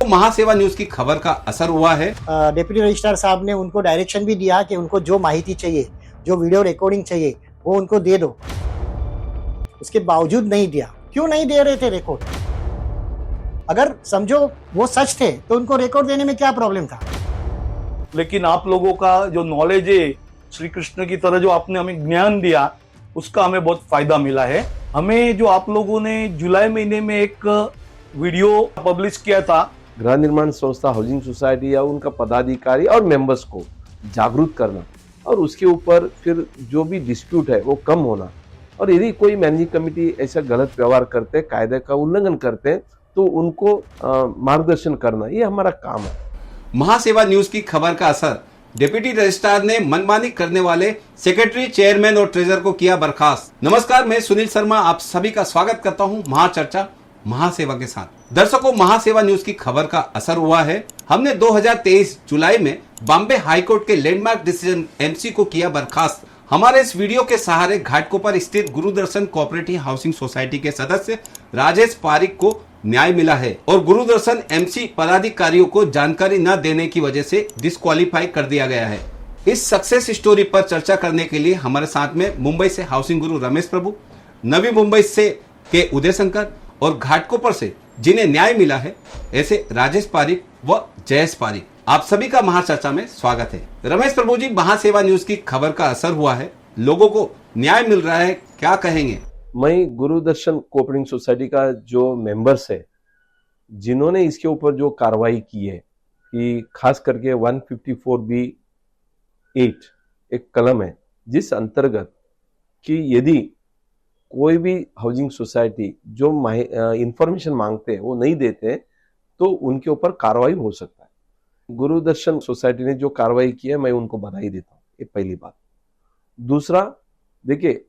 महासेवा news की खबर का असर हुआ है। डिप्टी रजिस्ट्रार साहब ने उनको डायरेक्शन भी दिया कि उनको जो माहिती चाहिए, जो वीडियो रिकॉर्डिंग चाहिए, वो उनको दे दो। उसके बावजूद नहीं दिया। क्यों नहीं दे रहे थे रिकॉर्ड? अगर समझो वो सच थे तो उनको रिकॉर्ड देने में क्या प्रॉब्लम था? लेकिन आप लोगों का जो नॉलेज है, श्री कृष्ण की तरह जो आपने हमें ज्ञान दिया, उसका हमें बहुत फायदा मिला है। हमें जो आप लोगों ने जुलाई महीने में एक वीडियो पब्लिश किया था, गृह निर्माण संस्था हाउसिंग सोसाइटी या उनका पदाधिकारी और मेंबर्स को जागरूक करना और उसके ऊपर फिर जो भी डिस्प्यूट है वो कम होना, और यदि कोई मैनेजिंग कमेटी ऐसा गलत व्यवहार करते हैं, कायदे का उल्लंघन करते हैं, तो उनको मार्गदर्शन करना, ये हमारा काम है। महासेवा न्यूज की खबर का असर। डिप्टी रजिस्ट्रार ने मनमानी करने वाले सेक्रेटरी, चेयरमैन और ट्रेजर को किया बर्खास्त। नमस्कार, मैं सुनील शर्मा आप सभी का स्वागत करता हूं महाचर्चा महासेवा के साथ। दर्शकों, महासेवा न्यूज की खबर का असर हुआ है। हमने 2023 जुलाई में बॉम्बे हाईकोर्ट के लैंडमार्क डिसीजन एमसी को किया बर्खास्त। हमारे इस वीडियो के सहारे घाटकोपर स्थित गुरुदर्शन कोऑपरेटिव हाउसिंग सोसाइटी के सदस्य राजेश पारिक को न्याय मिला है और गुरुदर्शन एमसी पदाधिकारियों को जानकारी न देने की वजह से डिस्क्वालीफाई कर दिया गया है। इस सक्सेस स्टोरी पर चर्चा करने के लिए हमारे साथ में मुंबई से हाउसिंग गुरु रमेश प्रभु, नवी मुंबई से के उदय शंकर और घाटकोपर से जिन्हें न्याय मिला है ऐसे राजेश पारिक व जयेश पारिक, आप सभी का महाचर्चा में स्वागत है। रमेश प्रभु जी, महासेवा न्यूज की खबर का असर हुआ है, लोगों को न्याय मिल रहा है, क्या कहेंगे? मैं गुरुदर्शन कोऑपरेटिव सोसाइटी का जो मेंबर्स है, जिन्होंने इसके ऊपर जो कार्रवाई की है, कि खास करके 154B(8) एक कलम है जिस अंतर्गत कि यदि कोई भी हाउसिंग सोसाइटी जो इंफॉर्मेशन मांगते हैं वो नहीं देते तो उनके ऊपर कार्रवाई हो सकता है। गुरुदर्शन सोसाइटी ने जो कार्रवाई की है, मैं उनको बधाई देता हूँ, ये पहली बात। दूसरा, देखिए,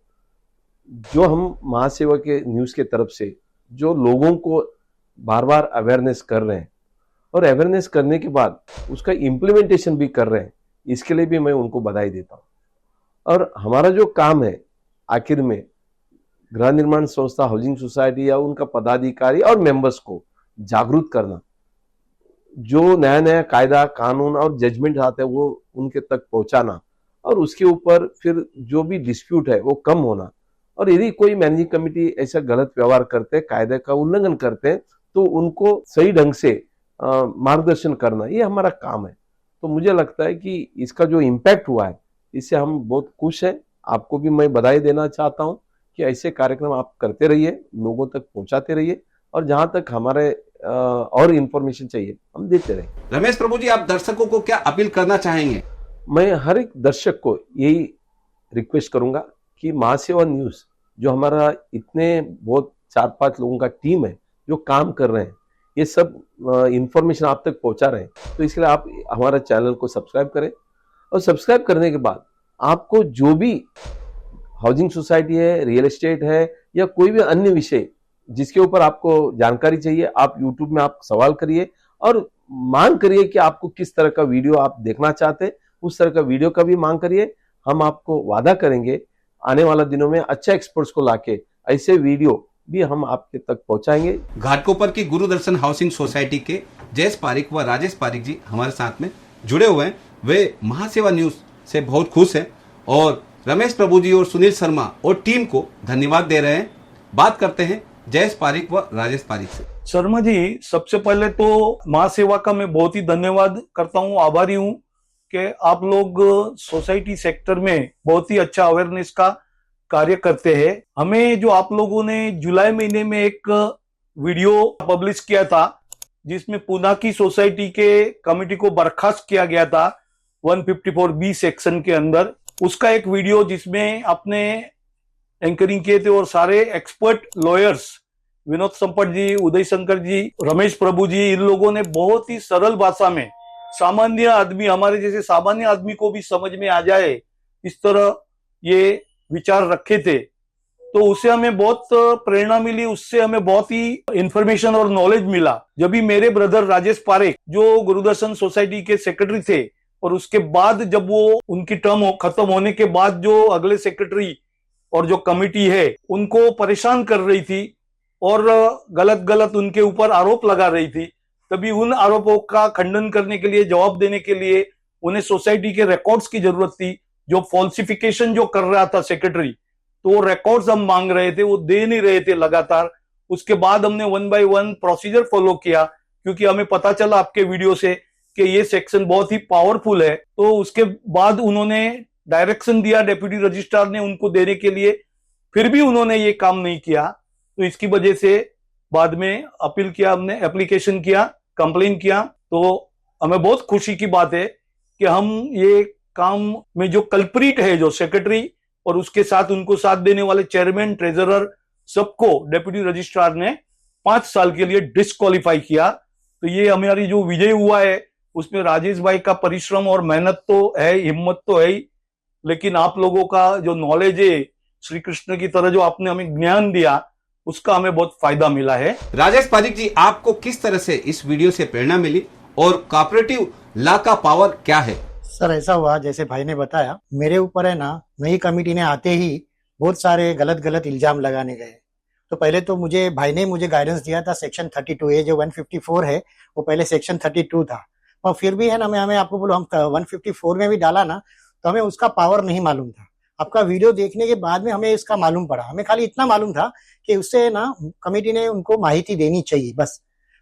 जो हम महासेवा के न्यूज के तरफ से जो लोगों को बार बार अवेयरनेस कर रहे हैं और अवेयरनेस करने के बाद उसका इम्प्लीमेंटेशन भी कर रहे हैं, इसके लिए भी मैं उनको बधाई देता हूँ। और हमारा जो काम है, आखिर में गृह निर्माण संस्था हाउसिंग सोसाइटी या उनका पदाधिकारी और मेंबर्स को जागरूक करना, जो नया नया कायदा, कानून और जजमेंट आते हैं वो उनके तक पहुंचाना, और उसके ऊपर फिर जो भी डिस्प्यूट है वो कम होना, और यदि कोई मैनेजिंग कमेटी ऐसा गलत व्यवहार करते हैं, कायदे का उल्लंघन करते हैं, तो उनको सही ढंग से मार्गदर्शन करना, ये हमारा काम है। तो मुझे लगता है कि इसका जो इम्पैक्ट हुआ है, इससे हम बहुत खुश हैं। आपको भी मैं बधाई देना चाहता हूँ कि ऐसे कार्यक्रम आप करते रहिए, लोगों तक पहुंचाते रहिए, और जहां तक हमारे और इंफॉर्मेशन चाहिए हम देते रहे। रमेश प्रभु जी, आप दर्शकों को क्या अपील करना चाहेंगे? मैं हर एक दर्शक को यही रिक्वेस्ट करूंगा कि महासेवा न्यूज, जो हमारा इतने बहुत 4-5 लोगों का टीम है जो काम कर रहे हैं, ये सब इंफॉर्मेशन आप तक पहुंचा रहे हैं, तो इसके लिए आप हमारा चैनल को सब्सक्राइब करें, और सब्सक्राइब करने के बाद आपको जो भी हाउसिंग सोसाइटी है, रियल एस्टेट है, या कोई भी अन्य विषय जिसके ऊपर आपको जानकारी चाहिए, आप यूट्यूब में आप सवाल करिए और मांग करिए कि आपको किस तरह का वीडियो आप देखना चाहते हैं, उस तरह का वीडियो का भी मांग करिए। हम आपको वादा करेंगे आने वाला दिनों में अच्छा एक्सपर्ट्स को लाके ऐसे वीडियो भी हम आपके तक पहुंचाएंगे। घाटकोपर की गुरुदर्शन हाउसिंग सोसाइटी के जयेश पारिक व राजेश पारिक जी हमारे साथ में जुड़े हुए हैं। वे महासेवा न्यूज से बहुत खुश हैं और रमेश प्रभु जी और सुनील शर्मा और टीम को धन्यवाद दे रहे हैं। बात करते हैं जयेश पारिक व राजेश पारिक से। शर्मा जी, सबसे पहले तो महासेवा का मैं बहुत ही धन्यवाद करता हूँ, आभारी हूँ कि आप लोग सोसाइटी सेक्टर में बहुत ही अच्छा अवेयरनेस का कार्य करते हैं। हमें जो आप लोगों ने जुलाई महीने में एक वीडियो पब्लिश किया था, जिसमें पुणे की सोसाइटी के कमेटी को बर्खास्त किया गया था 154B सेक्शन के अंदर, उसका एक वीडियो जिसमें आपने एंकरिंग किए थे और सारे एक्सपर्ट लॉयर्स विनोद संपट जी, उदय शंकर जी, रमेश प्रभु जी, इन लोगों ने बहुत ही सरल भाषा में सामान्य आदमी, हमारे जैसे सामान्य आदमी को भी समझ में आ जाए इस तरह ये विचार रखे थे। तो उससे हमें बहुत प्रेरणा मिली, उससे हमें बहुत ही इंफॉर्मेशन और नॉलेज मिला। जब भी मेरे ब्रदर राजेश पारिक जो गुरुदर्शन सोसाइटी के सेक्रेटरी थे, और उसके बाद जब वो उनकी टर्म खत्म होने के बाद जो अगले सेक्रेटरी और जो कमिटी है उनको परेशान कर रही थी और गलत गलत उनके ऊपर आरोप लगा रही थी, तभी उन आरोपों का खंडन करने के लिए, जवाब देने के लिए उन्हें सोसाइटी के रिकॉर्ड्स की जरूरत थी। जो फॉल्सिफिकेशन जो कर रहा था सेक्रेटरी, तो वो रिकॉर्ड्स हम मांग रहे थे, वो दे नहीं रहे थे लगातार। उसके बाद हमने 1 by 1 प्रोसीजर फॉलो किया, क्योंकि हमें पता चला आपके वीडियो से कि ये सेक्शन बहुत ही पावरफुल है। तो उसके बाद उन्होंने डायरेक्शन दिया डेप्यूटी रजिस्ट्रार ने उनको देने के लिए, फिर भी उन्होंने ये काम नहीं किया। तो इसकी वजह से बाद में अपील किया, हमने एप्लीकेशन किया, कंप्लेन किया। तो हमें बहुत खुशी की बात है कि हम ये काम में जो कल्प्रिट है, जो सेक्रेटरी और उसके साथ उनको साथ देने वाले चेयरमैन, ट्रेजरर, सबको डेप्यूटी रजिस्ट्रार ने 5 साल के लिए डिस्क्वालीफाई किया। तो ये हमारी जो विजय हुआ है उसमें राजेश भाई का परिश्रम और मेहनत तो है, हिम्मत तो है ही, लेकिन आप लोगों का जो नॉलेज है, श्री कृष्ण की तरह जो आपने हमें ज्ञान दिया, उसका हमें बहुत फायदा मिला है। राजेश पारिक जी, आपको किस तरह से इस वीडियो से प्रेरणा मिली और कोऑपरेटिव लॉ का पावर क्या है? सर ऐसा हुआ, जैसे भाई ने बताया, मेरे ऊपर है ना, नई कमेटी ने आते ही बहुत सारे गलत इल्जाम लगाने गए। तो पहले तो भाई ने मुझे गाइडेंस दिया था सेक्शन 32A, जो 154 है, वो पहले सेक्शन 32 था। और फिर भी है ना, हमें आपको बोलो, हम 154 में भी डाला ना, तो हमें उसका पावर नहीं मालूम था। आपका वीडियो देखने के बाद में हमें इसका मालूम पड़ा। हमें खाली इतना मालूम था कि उससे ना कमेटी ने उनको माहिती देनी चाहिए बस,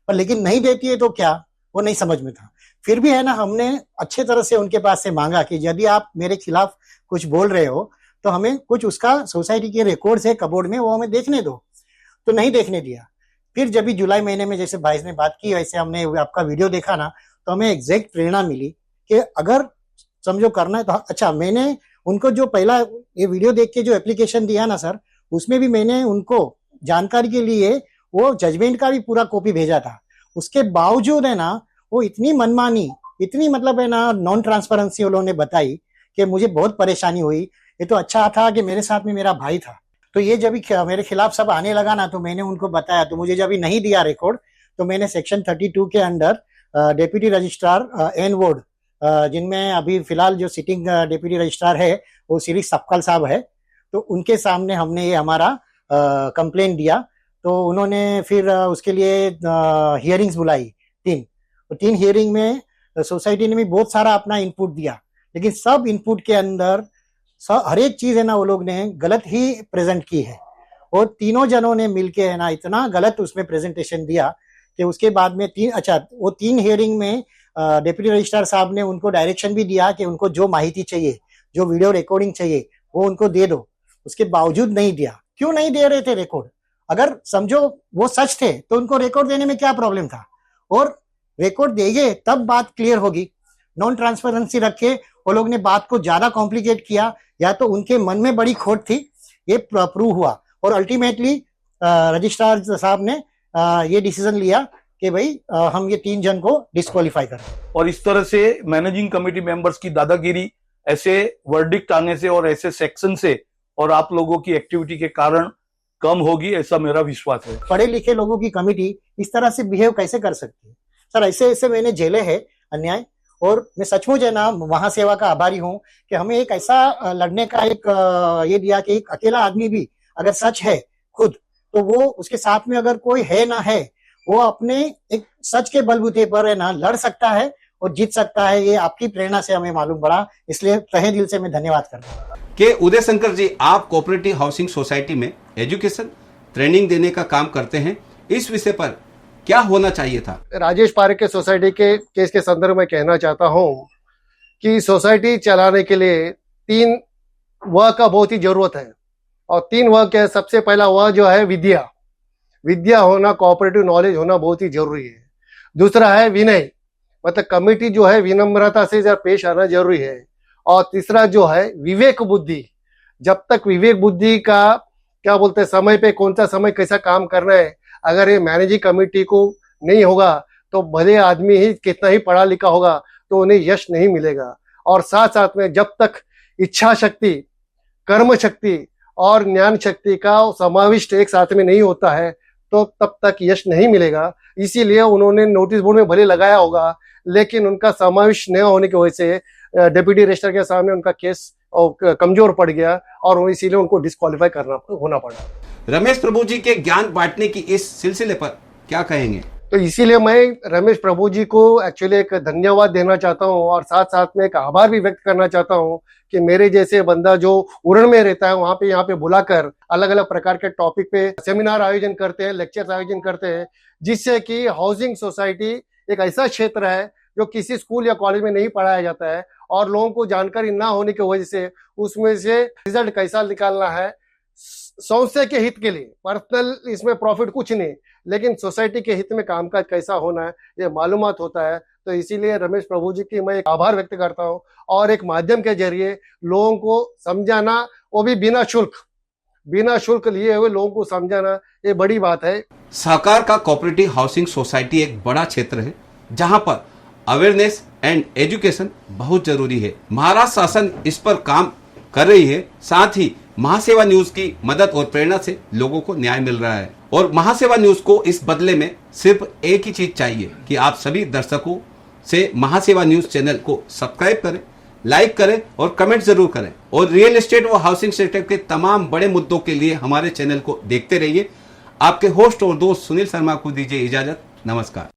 पर लेकिन नहीं देती है तो क्या, वो नहीं समझ में था। फिर भी है ना, हमने अच्छे तरह से उनके पास से मांगा कि यदि आप मेरे खिलाफ कुछ बोल रहे हो तो हमें कुछ उसका सोसाइटी के रिकॉर्ड्स है कबोर्ड में, वो हमें देखने दो। तो नहीं देखने दिया। फिर जब भी जुलाई महीने में जैसे भाई ने बात की, वैसे हमने आपका वीडियो देखा ना, तो हमें एग्जैक्ट प्रेरणा मिली कि अगर समझो करना है तो अच्छा। मैंने उनको जो पहला ये वीडियो देख के जो एप्लीकेशन दिया ना सर, उसमें भी मैंने उनको जानकारी के लिए वो जजमेंट का भी पूरा कॉपी भेजा था। उसके बावजूद है ना, वो इतनी मनमानी, इतनी मतलब है ना नॉन ट्रांसपेरेंसी उन्होंने बताई कि मुझे बहुत परेशानी हुई। ये तो अच्छा था कि मेरे साथ में मेरा भाई था। तो ये जब मेरे खिलाफ सब आने लगा ना, तो मैंने उनको बताया। तो मुझे जब नहीं दिया रिकॉर्ड, तो मैंने सेक्शन 32 के under deputy registrar N ward, जिनमें अभी फिलहाल जो सिटिंग डेप्यूटी रजिस्ट्रार है वो श्री सपकाल साहब है, तो उनके सामने हमने ये हमारा कंप्लेंट दिया। तो उन्होंने फिर उसके लिए हियरिंग्स बुलाई 3 हियरिंग में सोसाइटी ने भी बहुत सारा अपना इनपुट दिया, लेकिन सब इनपुट के अंदर हर एक चीज है ना, वो लोग ने गलत ही प्रेजेंट की है। और तीनों जनों ने मिलके है ना इतना गलत उसमें प्रेजेंटेशन दिया कि उसके बाद में 3 हियरिंग में डेप्यूटी रजिस्ट्रार साहब ने उनको डायरेक्शन भी दिया कि उनको जो माहिती चाहिए, जो वीडियो रिकॉर्डिंग चाहिए, वो उनको दे दो। उसके बावजूद नहीं दिया। क्यों नहीं दे रहे थे रिकॉर्ड? अगर समझो वो सच थे तो उनको रिकॉर्ड देने में क्या प्रॉब्लम था? और रिकॉर्ड देंगे तब बात क्लियर होगी। नॉन ट्रांसपेरेंसी रखे वो लोग ने बात को ज्यादा कॉम्प्लिकेट किया, या तो उनके मन में बड़ी खोट थी, ये प्रूव हुआ। और अल्टीमेटली रजिस्ट्रार साहब ने ये डिसीजन लिया कि भाई हम ये 3 जन को डिस्क्वालीफाई करें। और इस तरह से मैनेजिंग कमेटी मेंबर्स की दादागिरी ऐसे वर्डिक्ट आने से और ऐसे सेक्शन से और आप लोगों की एक्टिविटी के कारण कम होगी, ऐसा मेरा विश्वास है। पढ़े लिखे लोगों की कमेटी इस तरह से बिहेव कैसे कर सकती है? सर ऐसे मैंने झेले है अन्याय, और मैं सचमुच है ना महासेवा का आभारी हूं कि हमें एक ऐसा लड़ने का एक ये दिया कि एक अकेला आदमी भी अगर सच है खुद, तो वो उसके साथ में अगर कोई है ना है, वो अपने एक सच के बलबूते पर है ना लड़ सकता है और जीत सकता है। ये आपकी प्रेरणा से हमें मालूम पड़ा, इसलिए तहे दिल से मैं धन्यवाद करता हूँ। के उदय शंकर जी, आप कोऑपरेटिव हाउसिंग सोसाइटी में एजुकेशन ट्रेनिंग देने का काम करते हैं, इस विषय पर क्या होना चाहिए था? राजेश पारिक के सोसाइटी के केस के संदर्भ में कहना चाहता हूं कि सोसाइटी चलाने के लिए 3 वर्क का बहुत ही जरूरत है। और 3 वर्क है। सबसे पहला वर्क जो है विद्या होना, कोऑपरेटिव नॉलेज होना बहुत ही जरूरी है। दूसरा है विनय, मतलब कमेटी जो है विनम्रता से जरा पेश आना जरूरी है। और तीसरा जो है विवेक बुद्धि। जब तक विवेक बुद्धि का क्या बोलते हैं, समय पे कौन सा समय कैसा काम करना है, अगर ये मैनेजिंग कमेटी को नहीं होगा तो भले आदमी ही कितना ही पढ़ा लिखा होगा तो उन्हें यश नहीं मिलेगा। और साथ साथ में जब तक इच्छा शक्ति, कर्म शक्ति और ज्ञान शक्ति का समाविष्ट एक साथ में नहीं होता है तो तब तक यश नहीं मिलेगा। इसीलिए उन्होंने नोटिस बोर्ड में भले लगाया होगा, लेकिन उनका समावेश न होने की वजह से डेप्यूटी रजिस्ट्रार के सामने उनका केस कमजोर पड़ गया और इसीलिए उनको डिस्क्वालीफाई होना पड़ा। रमेश प्रभु जी के ज्ञान बांटने की इस सिलसिले पर क्या कहेंगे? तो इसीलिए मैं रमेश प्रभु जी को एक्चुअली एक धन्यवाद देना चाहता हूँ और साथ साथ में एक आभार भी व्यक्त करना चाहता हूँ कि मेरे जैसे बंदा जो उरण में रहता है वहां पे यहाँ पे बुलाकर अलग अलग प्रकार के टॉपिक पे सेमिनार आयोजन करते हैं, लेक्चर्स आयोजन करते हैं, जिससे कि हाउसिंग सोसाइटी एक ऐसा क्षेत्र है जो किसी स्कूल या कॉलेज में नहीं पढ़ाया जाता है और लोगों को जानकारी ना होने की वजह से उसमें से रिजल्ट कैसा निकालना है संस्था के हित के लिए, पर्सनल इसमें प्रॉफिट कुछ नहीं, लेकिन सोसाइटी के हित में कामकाज कैसा होना है ये मालूमात होता है। तो इसीलिए रमेश प्रभु जी की मैं एक आभार व्यक्त करता हूँ और एक माध्यम के जरिए लोगों को समझाना, वो भी बिना शुल्क लिए हुए लोगों को समझाना, ये बड़ी बात है। सहकार का कोऑपरेटिव हाउसिंग सोसाइटी एक बड़ा क्षेत्र है जहां पर अवेयरनेस एंड एजुकेशन बहुत जरूरी है। महाराष्ट्र शासन इस पर काम कर रही है, साथ ही महासेवा न्यूज की मदद और प्रेरणा से लोगों को न्याय मिल रहा है और महासेवा न्यूज को इस बदले में सिर्फ एक ही चीज चाहिए कि आप सभी दर्शकों से महासेवा न्यूज चैनल को सब्सक्राइब करें, लाइक करें और कमेंट जरूर करें और रियल एस्टेट व हाउसिंग सेक्टर के तमाम बड़े मुद्दों के लिए हमारे चैनल को देखते रहिए। आपके होस्ट और दोस्त सुनील शर्मा को दीजिए इजाजत। नमस्कार।